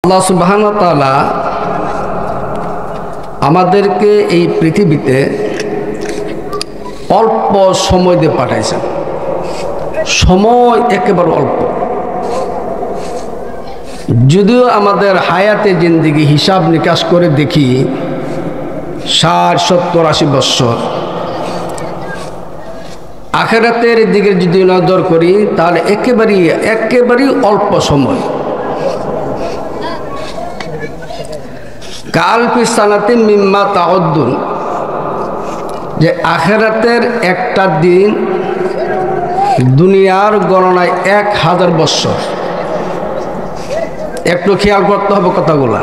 আল্লাহ সুবহানাহু ওয়া তাআলা আমাদেরকে এই পৃথিবীতে অল্প সময় দিয়ে পাঠাইছেন। সময় একেবারে অল্প। যদিও আমাদের হায়াতে জিন্দেগি হিসাব নিকাশ করে দেখি ৬০, ৭০, ৮০ বৎসর, আখিরাতের দিকে যদি নজর করি তাহলে একেবারেই অল্প সময়। কাল ফি সানাতিন মিম্মা তাউদ্দুন, যে আখিরাতের একটা দিন দুনিয়ার গণনায় ১০০০ বৎসর। একটু খেয়াল করতে হবে কথাগুলা।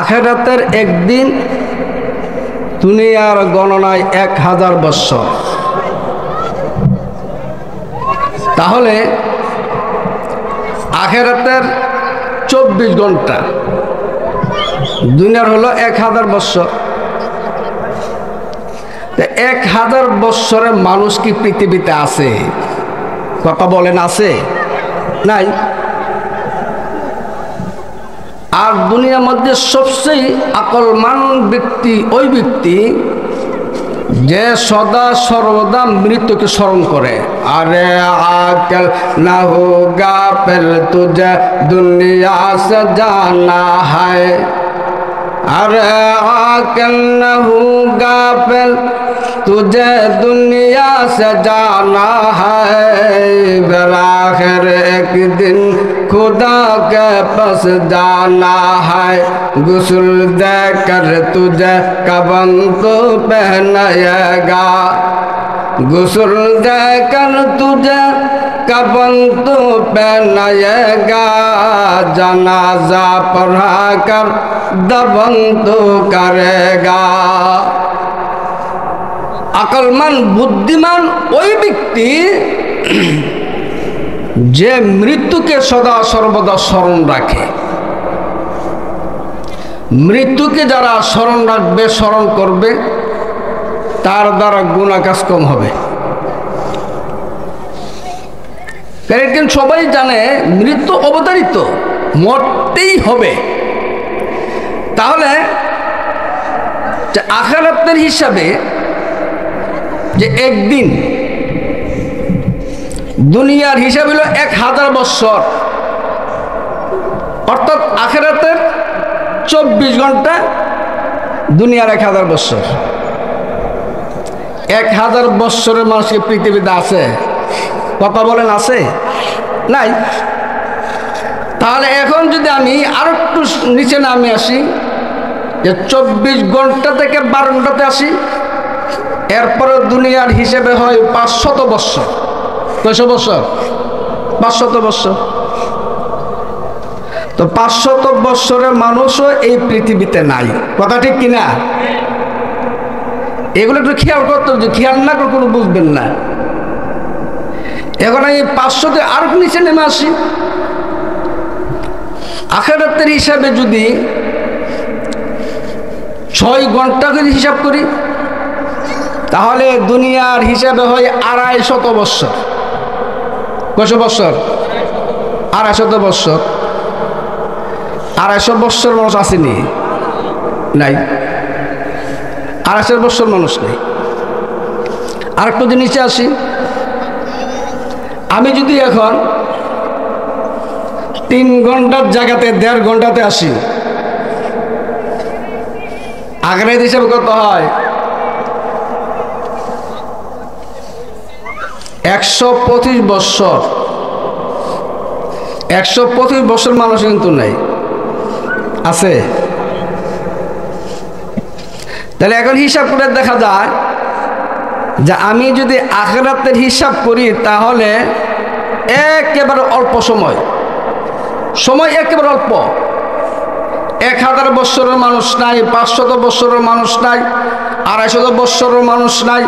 আখিরাতের একদিন দুনিয়ার গণনায় ১০০০ বৎসর। তাহলে আখিরাতের ২৪ ঘন্টা, দুনিয়ার হলো ১০০০ বৎসর। ১০০০ বৎসরের মানুষ কি পৃথিবীতে আছে? কথা বলেন, আছে? নাই। আর দুনিয়ার মধ্যে সবচেয়ে আকলমান ব্যক্তি ওই ব্যক্তি যে সদা সর্বদা মৃত্যুকে স্মরণ করে। আরে আকেল না হো গাফেল তুঝে দুনিয়া সে জানা है। अरे आकल न हो गाफिल तुझे दुनिया से जाना है। बराखिर एक दिन खुदा के पास जाना है। गुस्ल देकर तुझे कफन तो पहनाएगा। गुस्ल देकर तुझे कफन तो पहनाएगा। जनाजा पढ़ा कर दफन तो करेगा। আকলমান বুদ্ধিমান ওই ব্যক্তি যে মৃত্যুকে সদা সর্বদা স্মরণ রাখে। মৃত্যুকে যারা স্মরণ রাখবে, স্মরণ করবে, তার দ্বারা গুনাহ কাজ কম হবে। কারণ সবাই জানে মৃত্যু অবধারিত, মরতেই হবে। তাহলে আখিরাতের হিসাবে যে একদিন, দুনিয়ার হিসাব হলো ১০০০ বৎসর, অর্থাৎ আখিরাতের ২৪ ঘন্টা, দুনিয়ার ১০০০ বৎসর। ১০০০ বৎসরের মানুষকে পৃথিবীতে আছে? কথা বলেন, আছে? নাই। তাহলে এখন যদি আমি আর একটু নিচে নামে আসি, যে ২৪ ঘন্টা থেকে ১২ ঘন্টাতে আসি, এরপরে দুনিয়ার হিসেবে হয় ৫০০ বৎসর। কয়শো বৎসর? ৫০০ বৎসর। তো ৫০০ বৎসরের মানুষও এই পৃথিবীতে নাই। কথা ঠিক কিনা? এগুলো একটু খেয়াল করতে হবে, খেয়াল না করে কোনো বুঝবেন না। এখন এই ৫০০তে আর নিচে নেমে আসি। আখিরাতের হিসাবে যদি ৬ ঘন্টা যদি হিসাব করি, তাহলে দুনিয়ার হিসাবে হয় ২৫০ বৎসর। কয়শো বৎসর? ২৫০ বৎসর। ২৫০ বৎসর মানুষ আসেনি? নাই। ২৫০ বৎসর মানুষ নেই। আর একটু দিন নিচে আসি। আমি যদি এখন ৩ ঘন্টার জায়গাতে ১.৫ ঘন্টাতে আসি, আখিরাত হিসাবে কত হয়? ১২৫ বৎসর। ১২৫ বৎসর মানুষ কিন্তু নেই, আছে? তাহলে এখন হিসাব করে দেখা যায় যে আমি যদি আখিরাতের হিসাব করি তাহলে একেবারে অল্প সময়, একেবারে অল্প। ১০০০ বৎসরের মানুষ নাই, ৫০০ বৎসরের মানুষ নাই, ২৫০ বৎসরের মানুষ নাই,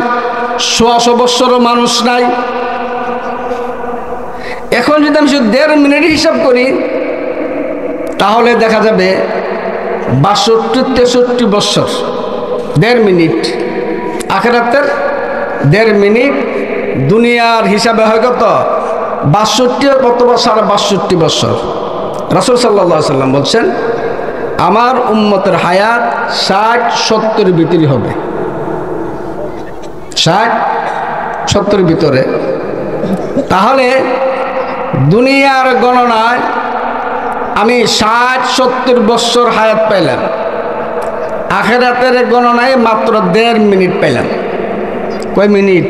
১০০ বৎসরের মানুষ নাই। এখন যদি আমি শুধু ১.৫ মিনিট হিসাব করি তাহলে দেখা যাবে ৬২, ৬৩ বৎসর। ১.৫ মিনিট আখিরাতের ১.৫ মিনিট, দুনিয়ার হিসাবে হয় কত? ৬২ অথবা ৬২.৫ বছর। রাসূল সাল্লাল্লাহু আলাইহি সাল্লাম বলছেন আমার উম্মতের হায়াত 60-70 ভিতরে হবে, 60-70 ভিতরে। তাহলে দুনিয়ার গণনায় আমি 60-70 বছর হায়াত পাইলাম, আখিরাতের গণনায় মাত্র 1.5 মিনিট পাইলাম। কয় মিনিট?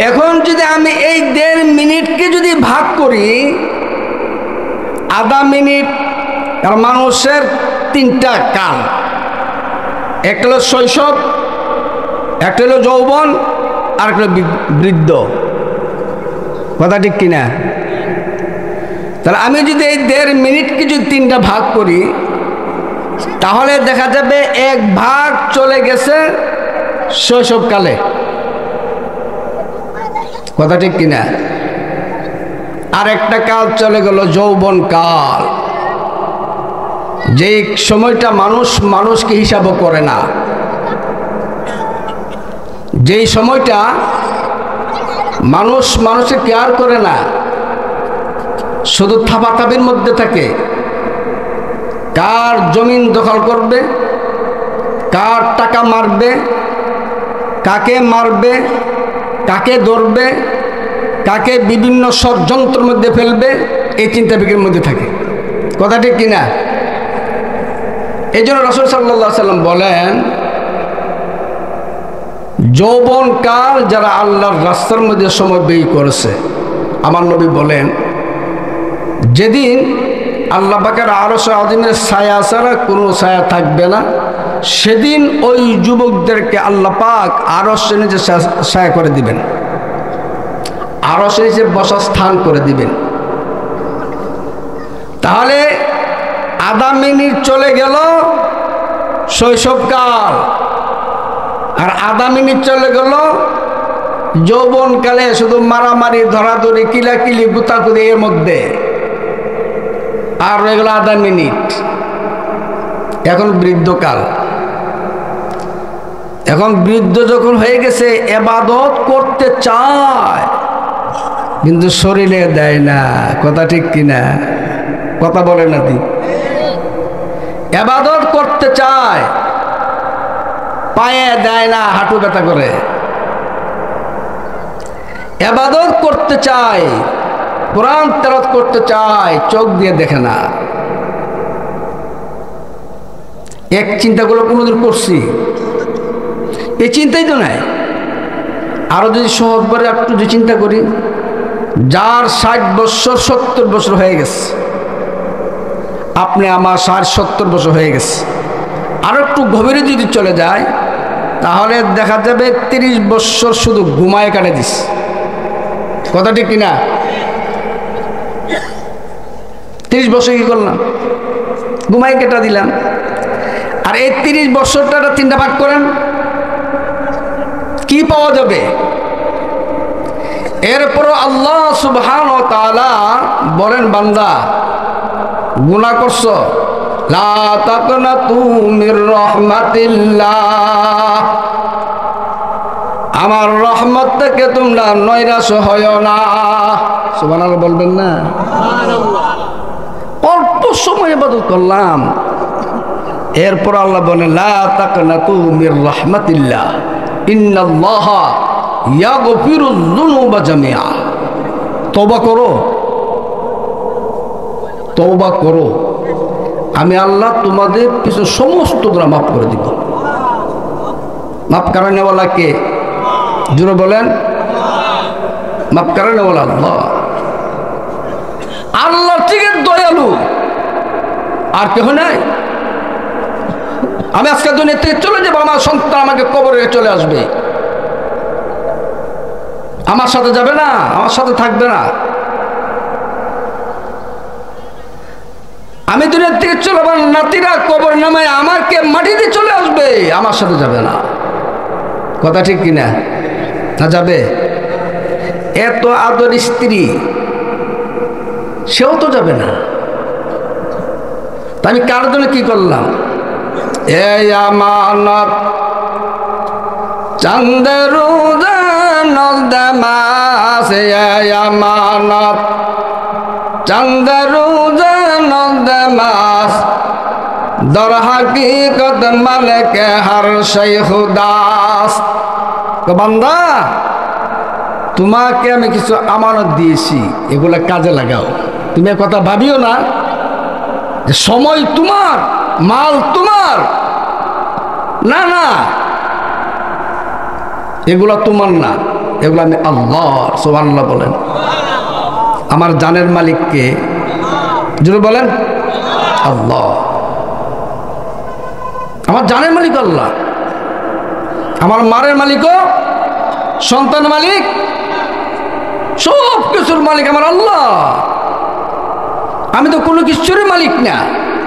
এখন যদি আমি এই 1.5 মিনিটকে যদি ভাগ করি, আধা মিনিট, আর মানুষের 3টা কাল, একটা হলো শৈশব, একটা হলো যৌবন, আর একটা হলো বৃদ্ধ। কথা ঠিক কিনা? তাহলে আমি যদি এই 1.5 মিনিটকে যদি 3টা ভাগ করি, তাহলে দেখা যাবে 1 ভাগ চলে গেছে শৈশবকালে। কথা ঠিক কিনা? আর একটা কাল চলে গেল যৌবন কাল, যেই সময়টা মানুষকে হিসাবও করে না, যেই সময়টা মানুষকে কেয়ার করে না, শুধু থাপাথাপির মধ্যে থাকে। কার জমিন দখল করবে, কার টাকা মারবে, কাকে মারবে, কাকে ধরবে, কাকে বিভিন্ন ষড়যন্ত্রের মধ্যে ফেলবে, এই চিন্তা বিক্রির মধ্যে থাকে। কথা ঠিক কিনা? এই জন্য রাসূল সাল্লাল্লাহু আলাইহি সাল্লাম বলেন যৌবনকাল যারা আল্লাহর রাস্তার মধ্যে সময় ব্যয় করেছে, আমার নবী বলেন যেদিন আল্লাহ পাকের আরশ আযীমের ছায়া ছাড়া কোনো ছায়া থাকবে না, সেদিন ওই যুবকদেরকে আল্লাহ পাক আরশের নিচে ছায়া করে দিবেন, আরশের নিচে বসার স্থান করে দিবেন। তাহলে আধা মিনিট চলে গেল শৈশবকাল, আর আধা মিনিট চলে গেল যৌবনকালে, শুধু মারামারি, ধরাধরি, কিলাকিলি, গুতাগুতি এর মধ্যে। আর রয়ে গেল আধা মিনিট, এখন বৃদ্ধকাল। এখন বৃদ্ধ যখন হয়ে গেছে, ইবাদত করতে চায় কিন্তু শরীরে দেয় না। কথা ঠিক কিনা? কথা বলে না? ইবাদত করতে চায়, পায়ে দেয় না, হাঁটু ব্যথা করে। ইবাদত করতে চায়, কোরআন তেলাওয়াত করতে চায়, চোখ দিয়ে দেখে না। এক চিন্তাগুলো কোনোদিন করছি? এই চিন্তাই তো নাই। আরো যদি সহজভাবে একটু যদি চিন্তা করি, যার 60 বছর 70 বছর হয়ে গেছে, আপনি আমার 60-70 বছর হয়ে গেছে, আরো একটু গভীরে যদি চলে যায়, তাহলে দেখা যাবে 30 বছর শুধু ঘুমায় কাটে দিস। কথা ঠিক কিনা? 30 বছর কি করলাম? ঘুমাই কেটে দিলাম। আর এই 30 বছরটা 3টা ভাগ করেন, কি পাওয়া যাবে? এরপর আল্লাহ সুবহানাহু ওয়া তাআলা বলেন, বান্দা গুনাহ করছো, লা তাকনাতু মির রাহমাতিল্লাহ, আমার রহমত থেকে তোমরা নৈরাশ হয়ো না। সুবহানাল্লাহ বলবেন না? অল্প সময় ইবাদত করলাম, এরপর আল্লাহ বলেন লা তাকনাতু মির রাহমাতিল্লাহ ইন্নাল্লাহা ইয়াগফিরুয যুনুবা জামিআ। তওবা করো, তওবা করো, আমি আল্লাহ তোমাদের কিছু সমস্ত গুনাহ মাফ করে দিব। মাফ করানেওয়ালা কে? জোরে বলেন। মাফ করানেওয়ালা আল্লাহ। আল্লাহ থেকে দয়ালু আর কেউ নাই। আমি আজকে দুনিয়া থেকে চলে যাবো, আমার সন্তান আমাকে কবরে চলে আসবে, আমার সাথে যাবে না, আমার সাথে থাকবে না। আমি দুনিয়া থেকে চলে, আমার নাতিরা কবর নামায় আমাকে মাটিতে চলে আসবে, আমার সাথে যাবে না। কথা ঠিক কিনা? না যাবে? এত আদর স্ত্রী, সেও তো যাবে না। তা আমি কার জন্য কি করলাম? এই আমানত চাঁদের রোজা নজদামাস, এই আমানত চান্দারু জানদ মাস দর হাকিকত মালিক হর শৈ খুদাস। বান্দা, তোমাকে আমি কিছু আমানত দিয়েছি, এগুলা কাজে লাগাও। তুমি কথা ভাবিও না যে সময় তোমার, মাল তোমার, না না, এগুলা তোমার না, এগুলো আমি আল্লাহ। সুবহানাল্লাহ বলেন। আমার জানের মালিককে যদি বলেন আল্লাহ, আমার জানের মালিক আল্লাহ, আমার মারের মালিকও, সন্তান মালিক, সব কিছুর মালিক আমার আল্লাহ। আমি তো কোনো কিছুরই মালিক না,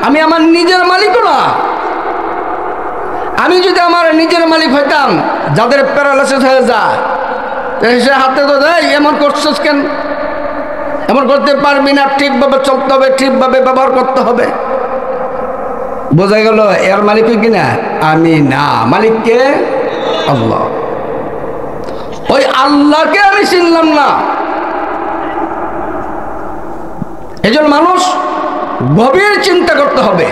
আমি আমার নিজের মালিকও না। আমি যদি আমার নিজের মালিক হইতাম, যাদের প্যারালাইসিস হয়ে যায় সে হাতে তো দেয়, এমন করছিস কেন, এমন করতে পারবি না, ঠিকভাবে চলতে হবে, ঠিকভাবে ব্যবহার করতে হবে। বোঝা গেল এর মালিক কিনা আমি না, মালিককে আল্লাহ। ওই আল্লাহকে আমি চিনলাম না। এজন্য মানুষ গভীর চিন্তা করতে হবে,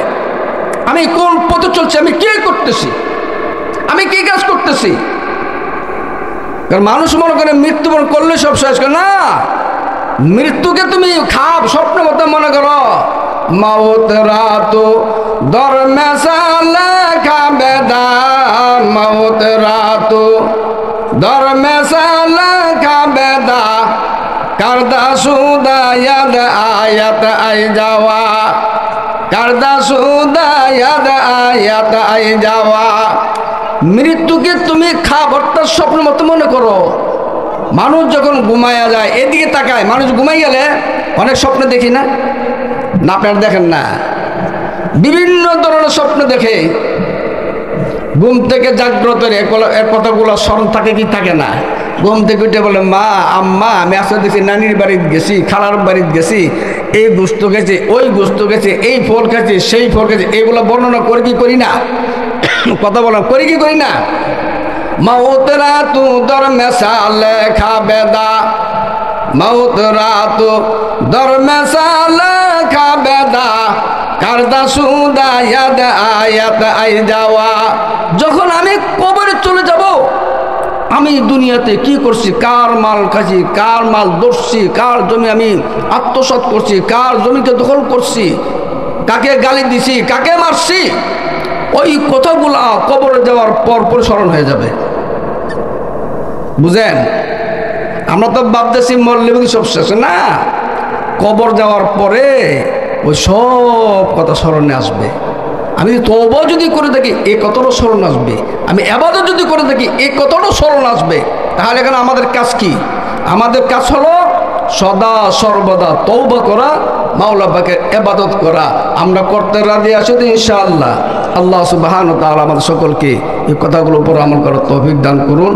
আমি কোন পথে চলছি, আমি কি করতেছি, আমি কি কাজ করতেছি। কারণ মানুষ মনে করে মৃত্যুবরণ করলে সব শেষ করে না। মৃত্যুকে তুমি খাপ স্বপ্ন মতো মনে করো। মাউত রাতো দরমেশালে খাবেদা, মাউত রাতো দরমেশালে খাবেদা, কারদা সুদা ইয়াদ আয়াত আই যাওয়া, কারদা সুদা ইয়াদ আয়াত আই যাওয়া। মৃত্যুকে তুমি খাবারটার স্বপ্ন মতো মনে করো। মানুষ যখন ঘুমায়া যায়, এদিকে তাকায়, মানুষ ঘুমাই গেলে অনেক স্বপ্ন দেখি না, না আপনারা দেখেন না? বিভিন্ন ধরনের স্বপ্ন দেখে। ঘুম থেকে জাগ্রত এর কথাগুলো স্মরণ থাকে কি থাকে না? ঘুম থেকে উঠে বলে, মা, আম্মা, আমি আসলে দেখছি নানির বাড়িতে গেছি, খালার বাড়িতে গেছি, এই গোস্ত গেছে, ওই গোস্ত গেছে, এই ফল খেয়েছে, সেই ফল খেয়েছে, এইগুলো বর্ণনা করে কি করি না? কথা বলা করি কি করি না? মাউত রাতু দরমেশালে খাবেদা, মাউত রাতু দরমেশালে খাবেদা, কারদা সুদা ইয়াদ আয়াত আই যাওয়া। যখন আমি কবরে চলে যাব, আমি দুনিয়াতে কি করছি, কার মাল খাচ্ছি, কার মাল ধরছি, কার জমি আমি আত্মসাৎ করছি, কার জমিকে দখল করছি, কাকে গালি দিছি, কাকে মারছি, ওই কথাগুলা কবরে যাওয়ার পর স্মরণ হয়ে যাবে। বুঝেন? আমরা তো ভাবতেছি মরলে সব শেষ না, কবর যাওয়ার পরে ওই সব কথা স্মরণে আসবে। আমি তওবা যদি করে থাকি, এই কথাটাও স্মরণ আসবে। আমি ইবাদত যদি করে থাকি, এই কথাটাও স্মরণ আসবে। তাহলে এখানে আমাদের কাজ কি? আমাদের কাজ হলো সদা সর্বদা তওবা করা, মাওলা পাকের ইবাদত করা। আমরা করতে রাজি আছি তো ইনশাআল্লাহ। আল্লাহ সুবহানাহু ওয়া তাআলা আমাদের সকলকে এই কথাগুলোর উপর আমল করার তৌফিক দান করুন।